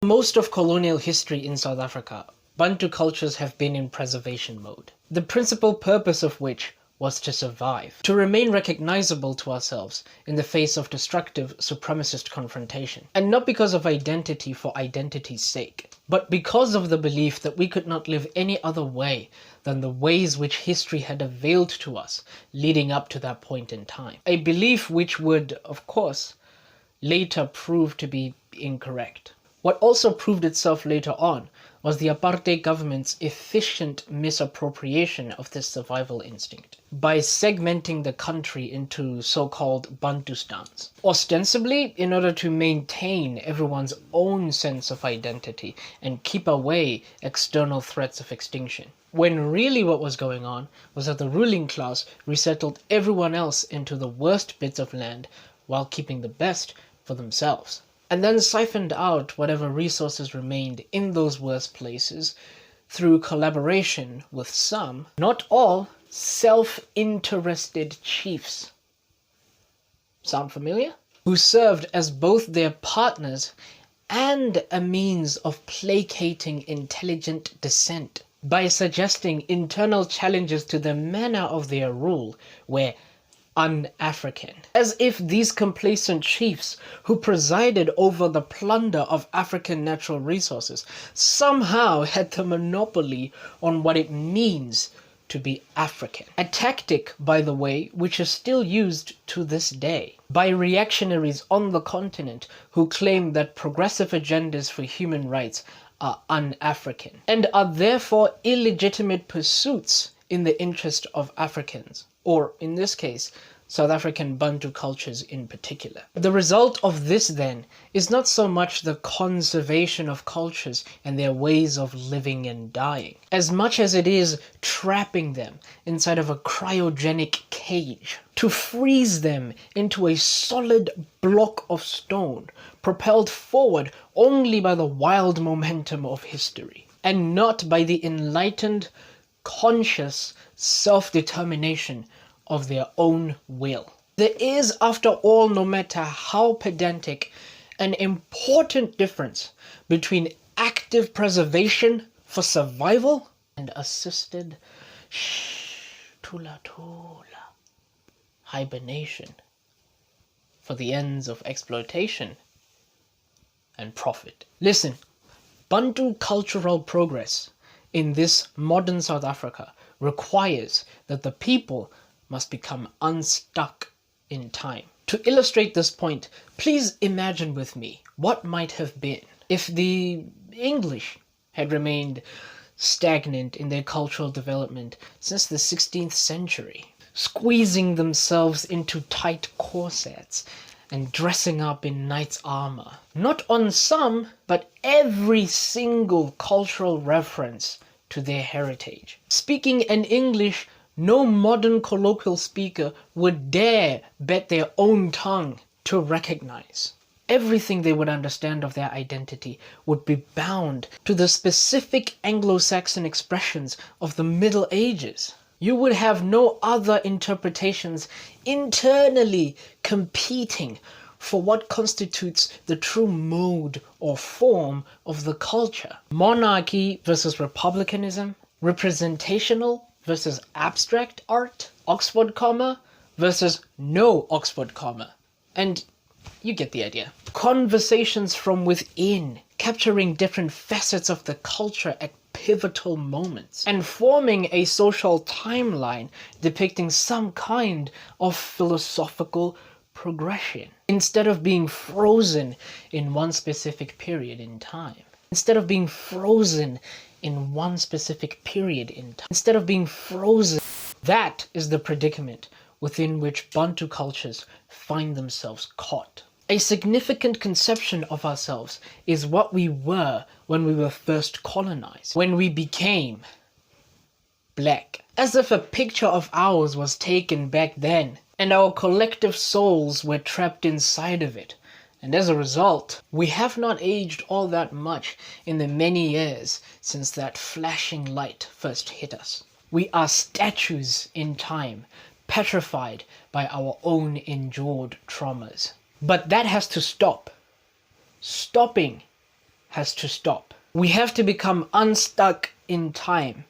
Most of colonial history in South Africa, Bantu cultures have been in preservation mode, the principal purpose of which was to survive, to remain recognizable to ourselves in the face of destructive supremacist confrontation. And not because of identity for identity's sake, but because of the belief that we could not live any other way than the ways which history had availed to us leading up to that point in time. A belief which would, of course, later prove to be incorrect. What also proved itself later on was the apartheid government's efficient misappropriation of this survival instinct by segmenting the country into so-called Bantustans, ostensibly in order to maintain everyone's own sense of identity and keep away external threats of extinction. When really what was going on was that the ruling class resettled everyone else into the worst bits of land while keeping the best for themselves, and then siphoned out whatever resources remained in those worst places through collaboration with some, not all, self-interested chiefs. Sound familiar? Who served as both their partners and a means of placating intelligent dissent by suggesting internal challenges to the manner of their rule were un-African, as if these complacent chiefs who presided over the plunder of African natural resources somehow had the monopoly on what it means to be African. A tactic, by the way, which is still used to this day by reactionaries on the continent who claim that progressive agendas for human rights are un-African and are therefore illegitimate pursuits in the interest of Africans, or in this case, South African Bantu cultures in particular. The result of this then is not so much the conservation of cultures and their ways of living and dying, as much as it is trapping them inside of a cryogenic cage, to freeze them into a solid block of stone, propelled forward only by the wild momentum of history, and not by the enlightened, conscious self-determination of their own will. There is, after all, no matter how pedantic, an important difference between active preservation for survival and assisted tula hibernation for the ends of exploitation and profit. Listen, Bantu cultural progress in this modern South Africa requires that the people must become unstuck in time. To illustrate this point, please imagine with me what might have been if the English had remained stagnant in their cultural development since the 16th century, squeezing themselves into tight corsets and dressing up in knight's armor. Not on some, but every single cultural reference to their heritage. Speaking an English no modern colloquial speaker would dare bet their own tongue to recognize. Everything they would understand of their identity would be bound to the specific Anglo-Saxon expressions of the Middle Ages. You would have no other interpretations internally competing for what constitutes the true mode or form of the culture. Monarchy versus republicanism, representational versus abstract art, Oxford comma versus no Oxford comma. And you get the idea. Conversations from within, capturing different facets of the culture at pivotal moments, and forming a social timeline depicting some kind of philosophical progression, instead of being frozen in one specific period in time. Instead of being frozen in one specific period in time. Instead of being frozen. That is the predicament within which Bantu cultures find themselves caught. A significant conception of ourselves is what we were when we were first colonized, when we became black. As if a picture of ours was taken back then, and our collective souls were trapped inside of it. And as a result, we have not aged all that much in the many years since that flashing light first hit us. We are statues in time, petrified by our own endured traumas. But that has to stop. Stopping has to stop. We have to become unstuck in time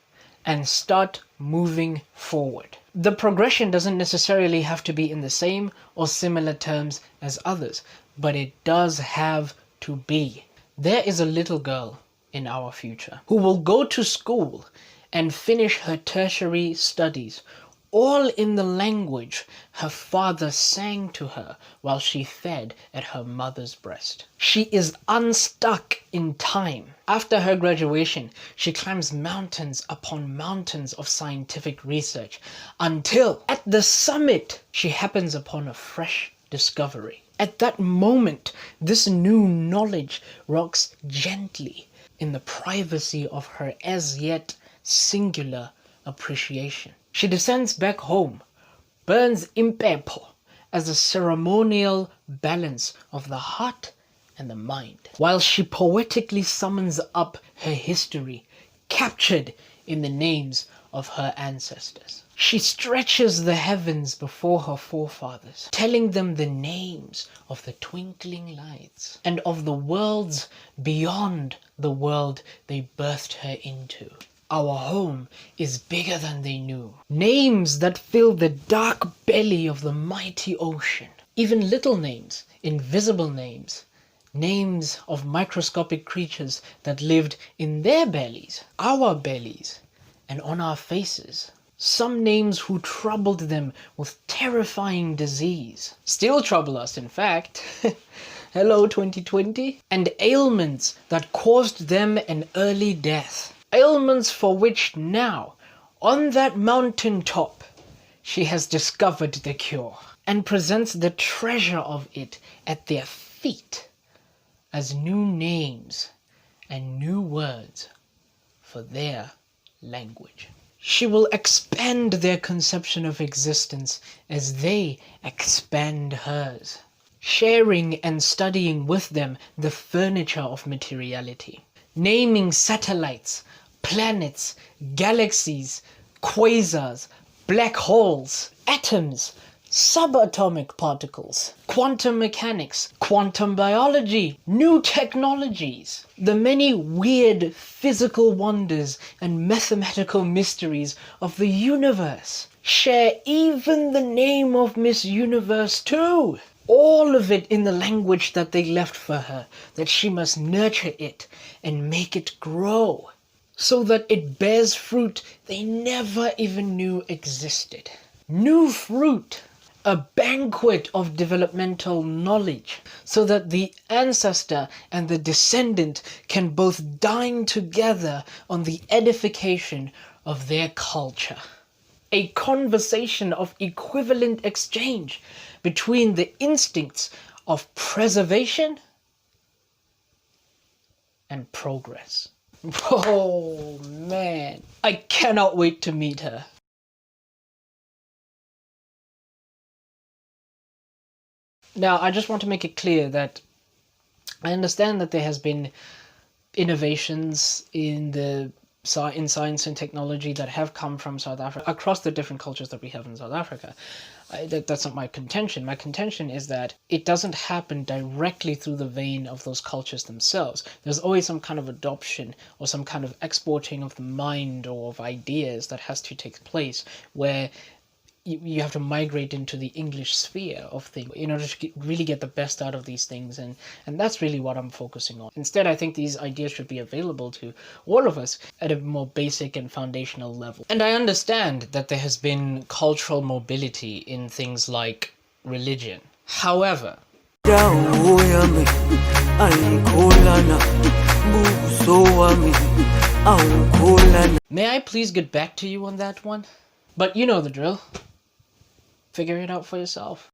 and start moving forward. The progression doesn't necessarily have to be in the same or similar terms as others, but it does have to be. There is a little girl in our future who will go to school and finish her tertiary studies all in the language her father sang to her while she fed at her mother's breast. She is unstuck in time. After her graduation, she climbs mountains upon mountains of scientific research until at the summit she happens upon a fresh discovery. At that moment, this new knowledge rocks gently in the privacy of her as yet singular appreciation. She descends back home, burns impepho as a ceremonial balance of the heart and the mind, while she poetically summons up her history, captured in the names of her ancestors. She stretches the heavens before her forefathers, telling them the names of the twinkling lights and of the worlds beyond the world they birthed her into. Our home is bigger than they knew. Names that fill the dark belly of the mighty ocean. Even little names, invisible names, names of microscopic creatures that lived in their bellies, our bellies, and on our faces. Some names who troubled them with terrifying disease. Still trouble us, in fact. Hello, 2020. And ailments that caused them an early death. Ailments for which now, on that mountain top, she has discovered the cure and presents the treasure of it at their feet as new names and new words for their language. She will expand their conception of existence as they expand hers, sharing and studying with them the furniture of materiality, naming satellites, planets, galaxies, quasars, black holes, atoms, subatomic particles, quantum mechanics, quantum biology, new technologies, the many weird physical wonders and mathematical mysteries of the universe. Share even the name of Miss Universe too. All of it in the language that they left for her, that she must nurture it and make it grow, so that it bears fruit they never even knew existed. New fruit, a banquet of developmental knowledge, so that the ancestor and the descendant can both dine together on the edification of their culture. A conversation of equivalent exchange between the instincts of preservation and progress. Oh man, I cannot wait to meet her. Now, I just want to make it clear that I understand that there has been innovations in science and technology that have come from South Africa, across the different cultures that we have in South Africa. That's not my contention. My contention is that it doesn't happen directly through the vein of those cultures themselves. There's always some kind of adoption or some kind of exporting of the mind or of ideas that has to take place, where you have to migrate into the English sphere of things in order to really get the best out of these things, and that's really what I'm focusing on. Instead, I think these ideas should be available to all of us at a more basic and foundational level. And I understand that there has been cultural mobility in things like religion. However, may I please get back to you on that one? But you know the drill. Figure it out for yourself.